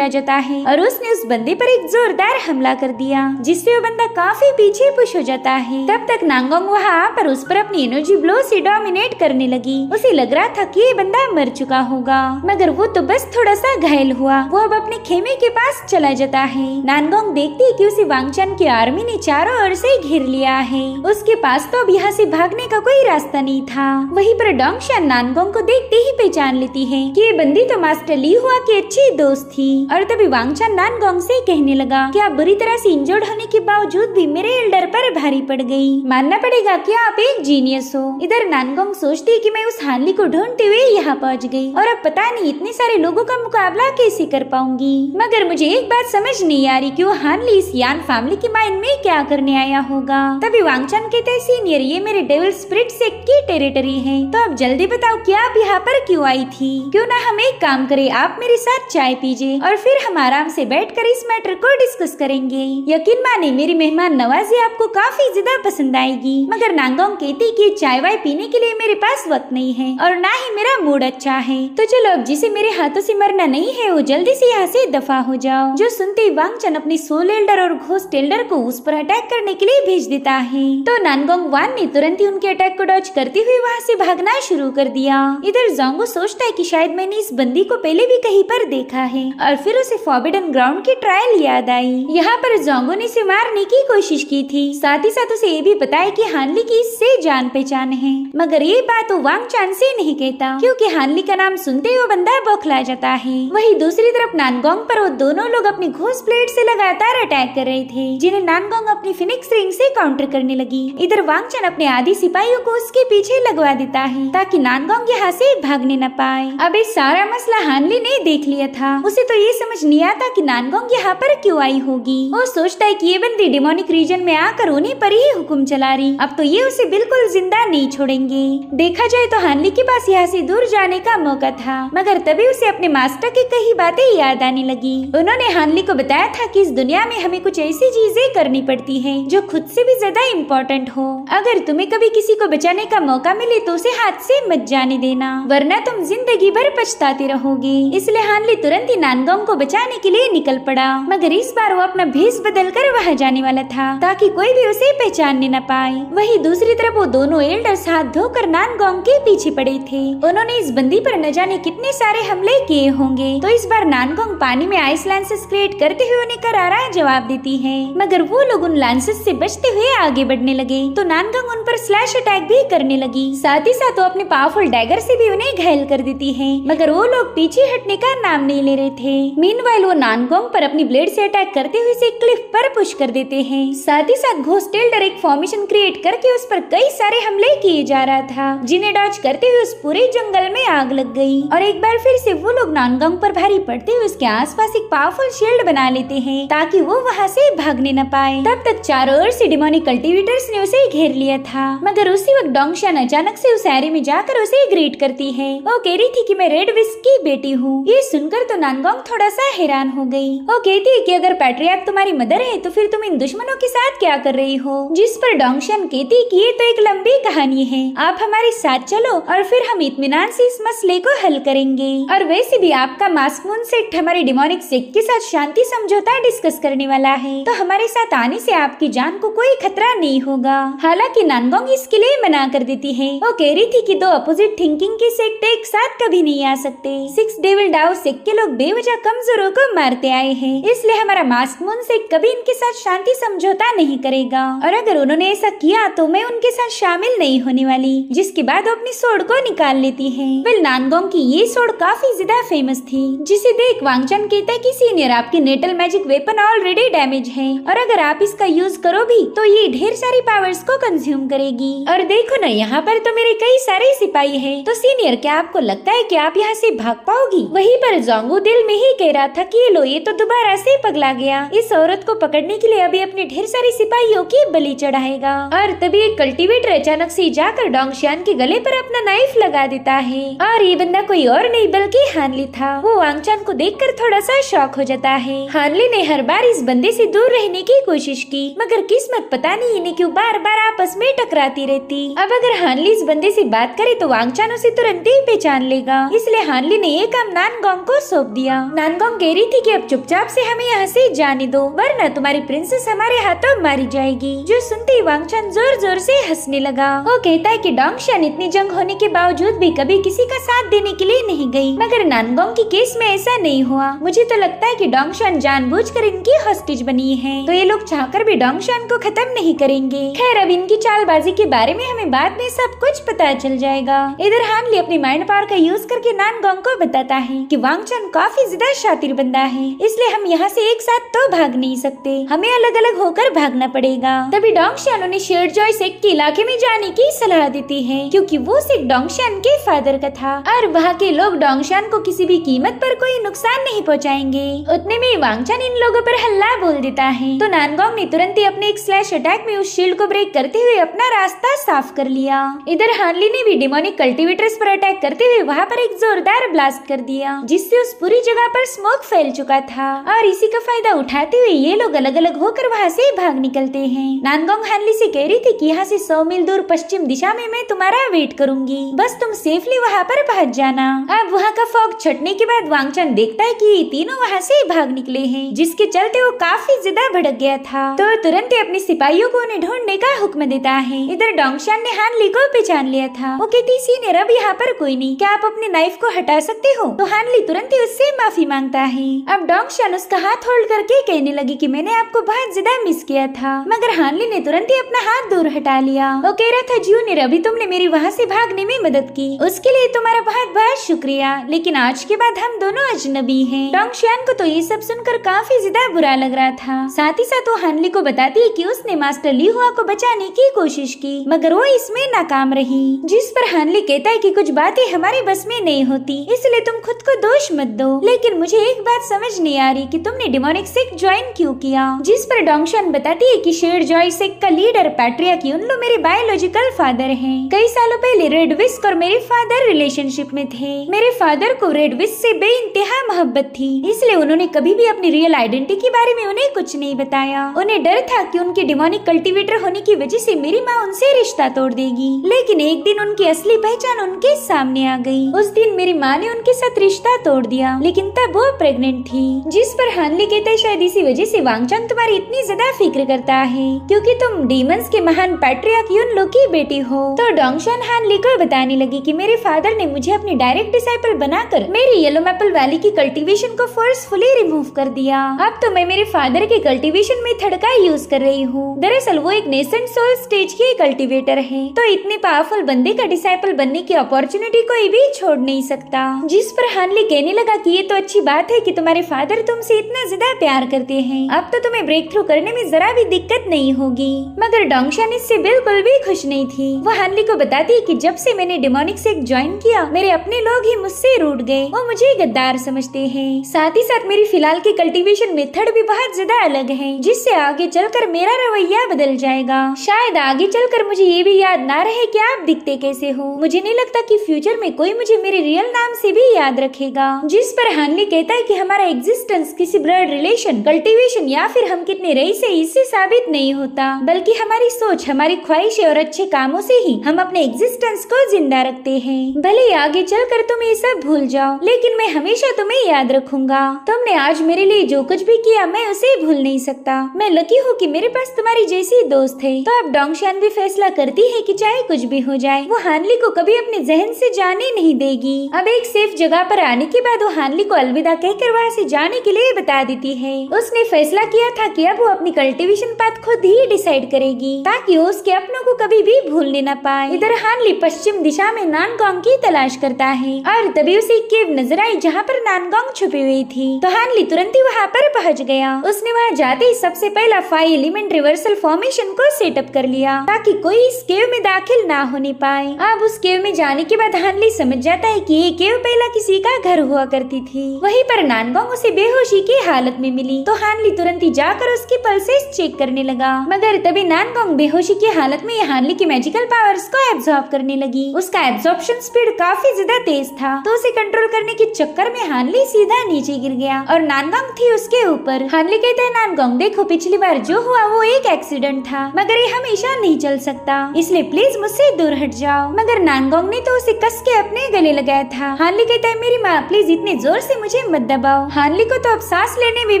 आ जाता है और उसने उस बंदे पर एक जोरदार हमला कर दिया, जिससे वो बंदा काफी पीछे पुश हो जाता है। तब तक नांगोंग वहाँ पर उस पर अपनी एनर्जी ब्लो से डोमिनेट करने लगी। उसे लग रहा था कि ये बंदा मर चुका होगा, मगर वो तो बस थोड़ा सा घायल हुआ। वो अब अपने खेमे के पास चला जाता है। नानगोंग देखती है कि उसे वांगचान की आर्मी ने चारों ओर से घेर लिया है। उसके पास तो अब यहाँ से भागने का कोई रास्ता नहीं था। वहीं पर डोंगशन नानगोंग को देखते ही पहचान लेती है कि ये बंदी तो मास्टर ली हुआ की अच्छी दोस्त थी। और तभी वांगचान नानगोंग से कहने लगा कि आप बुरी तरह से इंजर्ड होने के बावजूद भी मेरे एल्डर पर भारी पड़ गई। मानना पड़ेगा कि आप एक जीनियस हो। इधर नानगोंग सोचती है कि मैं उस हानली को ढूंढते हुए यहाँ पहुँच गई और अब पता नहीं इतने सारे लोगों का मुकाबला कैसे कर पाऊंगी। मगर मुझे एक बात समझ नहीं आ रही कि वो हानली इस यान फैमिली की माइंड में क्या करने आया होगा। तभी वांगचान कहते हैं, सीनियर ये मेरे डेविल स्पिरिट सेक्ट की टेरिटरी है, तो अब जल्दी बताओ कि आप यहाँ पर क्यों आई थी। क्यों ना हम एक काम करें, आप मेरे साथ चाय पीजिए और फिर हम आराम से बैठकर इस मैटर को डिस्कस करेंगे। यकीन माने मेरी मेहमान नवाजी आपको काफी ज्यादा पसंद आएगी। मगर नांगोंग कहती कि चाय वाय पीने के लिए मेरे पास वक्त नहीं है और ना ही मेरा मूड अच्छा है, तो चलो अब जिसे मेरे हाथों से मरना नहीं है वो जल्दी से यहाँ से दफा हो जाओ। जो सुनते ही वांगचान अपने सोल एल्डर और घोस्ट एल्डर को उस पर अटैक करने के लिए भेज देता है। तो नानगोंग वान ने तुरंत ही उनके अटैक को डॉज करते हुए वहाँ से भागना शुरू कर दिया। इधर जोंगो सोचता है कि शायद मैंने इस बंदी को पहले भी कहीं पर देखा है और फिर उसे फॉरबिडन ग्राउंड की ट्रायल याद आई। यहाँ पर जोंगो ने इसे मारने की कोशिश की थी, साथ ही साथ उसे ये भी पता है कि हानली की इससे जान पहचान है, मगर ये बात वो वांगचान से नहीं कहता क्योंकि हानली का नाम सुनते ही वो बंदा बौखला जाता है। वहीं दूसरी तरफ नानगोंग पर वो दोनों लोग अपनी घोस्ट ब्लेड से लगातार अटैक कर रहे थे, जिन्हें नानगोंग अपनी फिनिक्स रिंग से काउंटर करने लगी। इधर वांगचान अपने आधी सिपाहियों को उसके पीछे लगवा देता है ताकि नानगोंग यहाँ से भागने न पाए। अब इस सारा मसला हानली ने देख लिया था। उसे तो ये समझ नहीं आता कि नानगोंग यहाँ पर क्यों आई होगी। वो सोचता है कि ये बंदी डिमोनिक रीजन में आकर उन्हीं पर ही हुक्म चला रही, अब तो ये उसे बिल्कुल जिंदा नहीं छोड़ेंगे। देखा जाए तो हानली के पास यहाँ से दूर जाने का मौका था, मगर तभी उसे अपने मास्टर की कई बातें याद आने लगी। उन्होंने हानली को बताया था कि इस दुनिया में हमें कुछ ऐसी चीजें करनी पड़ती है जो खुद से भी ज्यादा इम्पोर्टेंट हो। अगर तुम्हें कभी किसी को बचाने का मौका मिले तो उसे हाथ से मत जाने देना, वरना तुम जिंदगी भर पछताते रहोगे। इसलिए हानली तुरंत ही नानगोंग को बचाने के लिए निकल पड़ा, मगर इस बार वो अपना भेष बदल कर वहाँ जाने वाला था ताकि कोई भी उसे पहचानने न पाए। वहीं दूसरी तरफ वो दोनों एल्डर्स हाथ धोकर नानगोंग के पीछे पड़े थे। उन्होंने इस बंदी पर न जाने कितने सारे हमले किए होंगे, तो इस बार नानगोंग पानी में आइस लांसेस क्रिएट करते हुए उन्हें करारा जवाब देती है, मगर वो लोग उन लांसेस से बचते हुए आगे बढ़ने लगे तो नानगोंग उन पर स्लैश अटैक भी करने लगी। साथ ही साथ वो अपने पावरफुल डैगर से भी उन्हें घायल कर देती है, मगर वो लोग पीछे हटने का नाम नहीं ले रहे थे। मीनवाइल वो नानगोंग पर अपनी ब्लेड से अटैक करते हुए इसे क्लिफ पर पुश कर देते हैं। साथ ही साथ घोस्ट एल्डर एक फॉर्मेशन क्रिएट करके उस पर कई सारे हमले किए जा रहा था, जिन्हें डॉज करते हुए उस पूरे जंगल में आग लग गई। और एक बार फिर से वो लोग नानगोंग पर भारी पड़ते हुए उसके आसपास एक पावरफुल शील्ड बना लेते हैं ताकि वो वहाँ से भागने न पाए। तब तक चारों ओर से डिमोनिक कल्टीवेटर्स ने उसे घेर लिया था, मगर उसी वक्त डोंगशन अचानक से उस एरिया में जाकर उसे ग्रीट करती है। वो कह रही थी कि मैं रेड विस्क की बेटी हूँ। ये सुनकर तो नानगोंग थोड़ा सा हैरान हो गई। वो कहती है कि अगर पैट्रियार्क तुम्हारी मदर है तो फिर तुम इन दुश्मनों के साथ क्या कर रही हो। जिस पर डोंगशन कहती कि ये तो एक लंबी कहानी है, आप हमारे साथ चलो और फिर हम इत्मीनान से इस मसले को हल करेंगे। और वैसे भी आपका मास्क मून सेक्ट हमारे डिमोनिक सेक्ट के साथ शांति समझौता डिस्कस करने वाला है, तो हमारे साथ आने से आपकी जान को कोई खतरा नहीं होगा। हालांकि नानगोंग इसके लिए मना कर देती है। वो कह रही थी कि दो अपोजिट थिंकिंग के सेक्ट एक साथ कभी नहीं आ सकते। 6 डेविल डाउ सेक्ट के लोग बेवजह कमजोरों को मारते आए हैं, इसलिए हमारा मास्क मून सेक्ट कभी इनके साथ शांति समझौता नहीं करेगा, और अगर उन्होंने ऐसा किया तो मैं उनके साथ शामिल नहीं होने वाली। जिसके बाद वो अपनी सोड को निकाल लेती है। वेल नानगोंग की ये सोड काफी ज्यादा फेमस थी, जिसे देख वांगचान कहता है कि सीनियर आपकी natal magic weapon already damage है, और अगर आप इसका यूज करो भी तो ये ढेर सारी पावर्स को कंज्यूम करेगी। और देखो ना यहाँ पर तो मेरे कई सारे सिपाही हैं, तो सीनियर क्या आपको लगता है कि आप यहाँ से भाग पाओगी। वहीं पर जोंगो दिल में ही कह रहा था कि लो ये तो दोबारा से पगला गया, इस औरत को पकड़ने के लिए अभी अपने ढेर सारे सिपाहियों की बलि चढ़ाएगा। और तभी एक कल्टीवेटर अचानक से जाकर डोंगशन के गले पर अपना नाइफ लगा देता है, और ये बंदा कोई और नहीं बल्कि हानली था। वो वांगचान को देखकर थोड़ा सा शॉक हो जाता है। हानली ने हर बार इस बंदे से दूर रहने की कोशिश की, मगर किस्मत पता नहीं इन्हें क्यों बार बार आपस में टकराती रहती। अब अगर हानली इस बंदे से बात करे तो वांगचान उसे तुरंत ही पहचान लेगा, इसलिए हानली ने ये काम नानगोंग को सौंप दिया। नानगोंग कह रही थी कि अब चुपचाप से हमें यहाँ से जाने दो, वरना तुम्हारी प्रिंसेस हमारे हाथों मारी जाएगी। जो सुनते ही वांगचान जोर जोर से हंसने लगा। वो कहता है कि डोंगशन इतनी जंग होने के बावजूद भी कभी किसी का साथ देने के लिए नहीं गई, मगर नानगोंग की केस में ऐसा नहीं हुआ। मुझे तो लगता है कि डोंगशन जानबूझकर इनकी हॉस्टेज बनी है, तो ये लोग चाहकर भी डोंगशन को खत्म नहीं करेंगे। खैर अब इनकी चालबाजी के बारे में हमें बाद में सब कुछ पता चल जाएगा। इधर हानली अपनी माइंड पावर का यूज करके नानगोंग को बताता है कि वांगचान काफी ज्यादा शातिर बंदा है, इसलिए हम यहाँ से एक साथ तो भाग नहीं सकते, हमें अलग अलग होकर भागना पड़ेगा। तभी डोंगशन उन्हें शेरजॉय सेक्ट के इलाके में जाने की सलाह देती है, क्योंकि वो सेक्ट डोंगशन के फादर का था और वहाँ के लोग डोंगशन को किसी भी कीमत पर कोई नुकसान नहीं पहुँचाएंगे। उतने में वांगचान इन लोगों पर हल्ला बोल देता है, तो नानगोंग ने तुरंत ही अपने एक स्लैश अटैक में उस शील्ड को ब्रेक करते हुए अपना रास्ता साफ कर लिया। इधर हानली ने भी डेमोनिक कल्टीवेटर्स पर अटैक करते हुए वहाँ पर एक जोरदार ब्लास्ट कर दिया, जिससे उस पूरी जगह पर स्मोक फैल चुका था और इसी का फायदा उठाते हुए ये लोग अलग अलग होकर वहाँ से भाग निकलते हैं। नानगोंग हानली से कह रही थी कि यहाँ से 100 मील दूर पश्चिम दिशा में मैं तुम्हारा वेट करूंगी, बस तुम सेफली वहाँ पर पहुँच जाना। अब वहाँ का फॉग छटने के बाद वांगचान देखता है कि तीनों वहाँ से भाग निकले हैं, जिसके चलते वो काफी ज्यादा भड़क गया था, तो तुरंत ही अपने सिपाहियों को उन्हें ढूंढने का हुक्म देता है। इधर डोंगशन ने हानली को पहचान लिया था। वो कहती सीनियर अब यहाँ पर कोई नहीं, क्या आप अपने नाइफ को हटा सकते हो? तो हानली तुरंत ही उससे माफी मांगता है। अब डोंगशन उसका हाथ होल्ड करके कहने लगी कि मैंने आपको बहुत ज्यादा मिस किया था, मगर हानली ने तुरंत ही अपना हाथ दूर हटा लिया। वो कह रहा था जूनियर अभी तुमने मेरी वहाँ से भागने में मदद की, उसके लिए तुम्हारा बहुत बहुत शुक्रिया, लेकिन आज के बाद हम दोनों अजनबी हैं। डोंगशन को तो ये सब सुनकर काफी ज्यादा बुरा लग रहा था। साथ ही साथ वो हानली को बताती है कि उसने मास्टर ली हुआ को बचाने की कोशिश की, मगर वो इसमें नाकाम रही। जिस पर हानली कहता है कि कुछ बातें हमारे बस में नहीं होती, इसलिए तुम खुद को दोष मत दो, लेकिन मुझे एक बात समझ नहीं आ रही कि तुमने डेमोनिक सेक्ट ज्वाइन क्यों किया। जिस पर डोंगशन बताती है कि शेरजॉय सेक्ट का लीडर पैट्रियार्क युनलू मेरे बायोलॉजिकल फादर हैं। कई सालों पहले रेड विस्क और मेरे फादर रिलेशनशिप में थे। मेरे फादर को रेड विस्क से बेइंतहा मोहब्बत थी, इसलिए उन्होंने कभी भी अपनी रियल आइडेंटिटी के बारे में उन्हें कुछ नहीं बताया। उन्हें डर था कि उनके डेमोनिक कल्टीवेटर होने की वजह से मेरी माँ उनसे रिश्ता तोड़ देगी, लेकिन एक दिन उनकी असली पहचान उनके सामने आ गई। उस दिन मेरी माँ ने उनके साथ रिश्ता तोड़ दिया, लेकिन तब वो प्रेग्नेंट थी। जिस पर हानली कहता है शायद इसी वजह से वांगचान तुम्हारी इतनी ज्यादा फिक्र करता है, क्योंकि तुम डीमंस के महान पैट्रियार्क युनलू की बेटी हो। तो डोंगशन हानली को बताने लगी कि मेरे फादर ने मुझे अपनी डायरेक्ट डिसाइपल बनाकर मेरी येलो मैपल वैली की कल्टीवेशन को फोर्सफुली रिमूव कर दिया। अब तो मैं मेरे फादर के कल्टीवेशन मेथड का यूज कर रही हूँ। दरअसल वो एक नेसेंट सोल स्टेज के कल्टीवेटर है, तो इतने पावरफुल बंदे का डिसाइपल बनने की अपॉर्चुनिटी कोई भी छोड़ नहीं सकता। जिस पर हानली कहने लगा कि ये तो अच्छी बात है कि तुम्हारे फादर तुमसे इतना ज्यादा प्यार करते हैं, अब तो तुम्हें ब्रेक थ्रू करने में जरा भी दिक्कत नहीं होगी। मगर डोंगशन इससे बिल्कुल भी खुश नहीं थी। वो हानली को बताती है कि जब से मैंने डेमोनिक सेक्ट ज्वाइन किया, मेरे अपने लोग ही मुझसे रूठ गए, वो मुझे गद्दार समझते हैं। साथ ही साथ मेरी फिलहाल की कल्टीवेशन मेथड भी बहुत ज्यादा अलग है, जिससे आगे चलकर मेरा रवैया बदल जाएगा। शायद आगे चलकर मुझे ये भी याद ना रहे कि आप दिखते कैसे हो। मुझे नहीं लगता कि फ्यूचर में कोई मुझे मेरे रियल नाम से भी याद रखेगा। जिस पर हानली कहता है कि हमारा एग्जिस्टेंस किसी ब्लड रिलेशन, कल्टीवेशन या फिर हम कितने रईस से इससे साबित नहीं होता, बल्कि हमारी सोच, हमारी ख्वाहिशें और अच्छे कामों से ही हम अपने एग्जिस्टेंस को जिंदा रखते हैं। भले आगे चलकर तुम ये सब भूल जाओ, लेकिन मैं हमेशा तुम्हें याद रखूंगा। तुमने आज मेरे लिए जो कुछ भी किया मैं उसे भूल नहीं सकता। मैं लकी हूँ कि मेरे पास तुम्हारी जैसी दोस्त है। तो अब डोंगशन भी फैसला करती है कि चाहे कुछ भी हो जाए, वो हानली को कभी अपने जहन से जाने नहीं देगी। अब एक सेफ जगह पर आने के बाद वो हानली को अलविदा कहकर वहाँ से जाने के लिए बता देती है। उसने फैसला किया था कि अब वो अपनी कल्टीवेशन पाथ खुद ही डिसाइड करेगी, ताकि वो उसके अपनों को कभी भी भूलने न पाए। इधर हानली पश्चिम दिशा में नानगोंग की तलाश करता है और तभी उसे एक केव नजर आई जहाँ पर नानगोंग छुपी हुई थी। तो हानली तुरंत ही वहाँ पर पहुँच गया। उसने वहाँ जाते ही सबसे पहला 5 एलिमेंट रिवर्सल फॉर्मेशन को सेटअप कर लिया, ताकि कोई इस केव में दाखिल ना होने पाए। अब उस केव में जाने के बाद हानली समझ जाता है कि ये केव पहला किसी का घर हुआ करती थी। वहीं पर नानगोंग उसे बेहोशी की हालत में मिली, तो हानली तुरंत ही जाकर उसकी पल्सेस चेक करने लगा। मगर तभी नानगोंग बेहोशी की हालत में हानली की मैजिकल पावर्स को एब्जॉर्ब करने लगी। उसका एब्जॉर्प्शन स्पीड काफी ज्यादा तेज था, तो उसे कंट्रोल करने के चक्कर चक्कर में हानली सीधा नीचे गिर गया और नानगोंग थी उसके ऊपर। हानली कहता है नानगोंग देखो पिछली बार जो हुआ वो एक एक्सीडेंट था, मगर ये हमेशा नहीं चल सकता, इसलिए प्लीज मुझसे दूर हट जाओ। मगर नानगोंग ने तो उसे कस के अपने गले लगाया था। हानली कहता है मेरी माँ प्लीज इतने जोर से मुझे मत दबाओ। हानली को तो अब सांस लेने में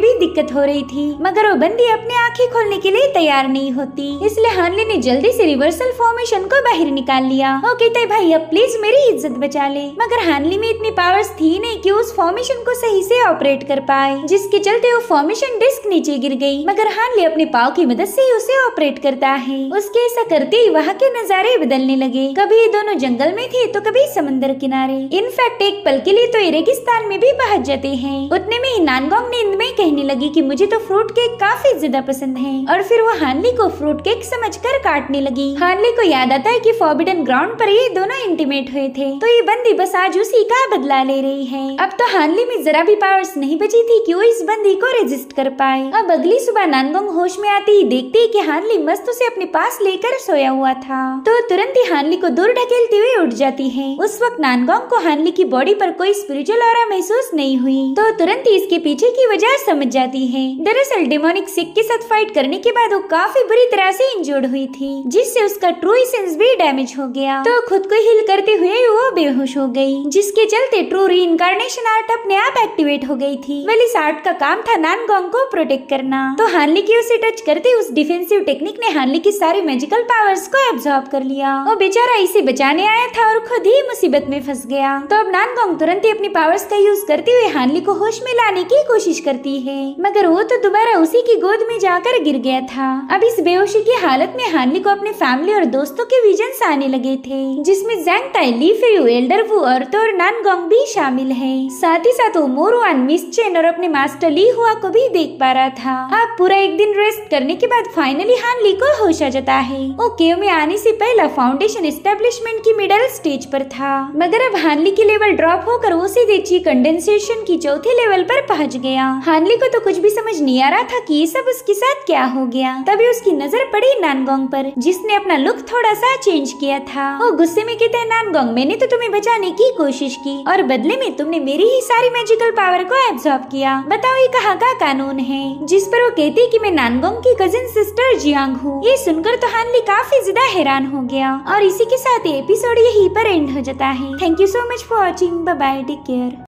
भी दिक्कत हो रही थी, मगर वो बंदी अपने आँखें खोलने के लिए तैयार नहीं होती, इसलिए हानली ने जल्दी से रिवर्सल फॉर्मेशन को बाहर निकाल लिया। वो कहता है भाई अब प्लीज मेरी इज्जत बचा ले, मगर हानली में इतनी पावर्स थी नहीं कि उस फॉर्मेशन को सही से ऑपरेट कर पाए, जिसके चलते वो फॉर्मेशन डिस्क नीचे गिर गई। मगर हानली अपने पाव की मदद से उसे ऑपरेट करता है। उसके ऐसा करते ही वहाँ के नजारे बदलने लगे, कभी ये दोनों जंगल में थे तो कभी समंदर किनारे। इनफैक्ट एक पल के लिए तो ये रेगिस्तान में भी पहुंच जाते हैं। उतने में ही नानगोंग नींद में कहने लगी कि मुझे तो फ्रूट केक काफी ज्यादा पसंद है, और फिर वो हानली को फ्रूट केक समझकर काटने लगी। हानली को याद आता है कि फॉरबिडन ग्राउंड पर ये दोनों इंटीमेट हुए थे, तो ये बंदी बस आज उसी का बदला ले रही है। अब तो हानली में जरा भी पावर्स नहीं बची थी कि वो इस बंदी को रेजिस्ट कर पाए। अब अगली सुबह नानगोंग होश में आती ही देखती है कि हानली मस्त उसे अपने पास लेकर सोया हुआ था, तो तुरंत ही हानली को दूर ढकेलती हुई उठ जाती है। उस वक्त नानगोंग को हानली की बॉडी पर कोई स्पिरिचुअल ऑरा महसूस नहीं हुई, तो तुरंत ही इसके पीछे की वजह समझ जाती है। दरअसल डेमोनिक सिक के साथ फाइट करने के बाद वो काफी बुरी तरह से इंजर्ड हुई थी, जिससे उसका ट्रू एसेंस भी डैमेज हो गया, तो खुद को हील करते हुए वो बेहोश हो गई, जिसके चलते ट्रू रीइंकार्नेशन आर्ट अपने आप एक्टिवेट हो गई थी। वेल इस आर्ट का काम था नानगोंग को प्रोटेक्ट करना, तो हानली की उसे टच करते उस डिफेंसिव टेक्निक ने हानली की सारी मैजिकल पावर्स को एब्जॉर्ब कर लिया। वो बेचारा इसे बचाने आया था और खुद ही मुसीबत में फंस गया। तो अब नानगोंग तुरंत ही अपनी पावर्स का यूज करते हुए हानली को होश में लाने की कोशिश करती है, मगर वो तो दोबारा उसी की गोद में जाकर गिर गया था। अब इस बेहोशी की हालत में हानली को अपने फैमिली और दोस्तों के विजन्स आने लगे थे, जिसमें ज़ैंग ताई, ली फेयू, एल्डर वू, औरतों और नानगोंग भी शामिल है। साथ ही साथ वो मोरुआन, मिस चेन और अपने मास्टर ली हुआ को भी देख पा रहा था। अब पूरा एक दिन रेस्ट करने के बाद फाइनली हानली को होश आ जाता है। वो केव में आने से पहला फाउंडेशन एस्टेब्लिशमेंट की मिडिल स्टेज पर था, मगर अब हानली की लेवल ड्रॉप होकर वो सीधे ची कंडेंसेशन की चौथे लेवल पर पहुंच गया। हानली को तो कुछ भी समझ नहीं आ रहा था कि ये सब उसके साथ क्या हो गया। तभी उसकी नजर पड़ी नानगोंग पर, जिसने अपना लुक थोड़ा सा चेंज किया था। वो गुस्से में कहते हैं नानगोंग मैंने तो तुम्हें बचाने की कोशिश की और बदले में तुमने मेरी ही सारी मैजिकल पावर को एब्जॉर्ब किया, बताओ ये कहाँ का कानून है। जिस पर वो कहती कि मैं नानगोंग की कजिन सिस्टर जियांग हूँ। ये सुनकर तो हानली काफी ज्यादा हैरान हो गया, और इसी के साथ एपिसोड यहीं पर एंड हो जाता है। Thank you so much for watching, bye bye, take care.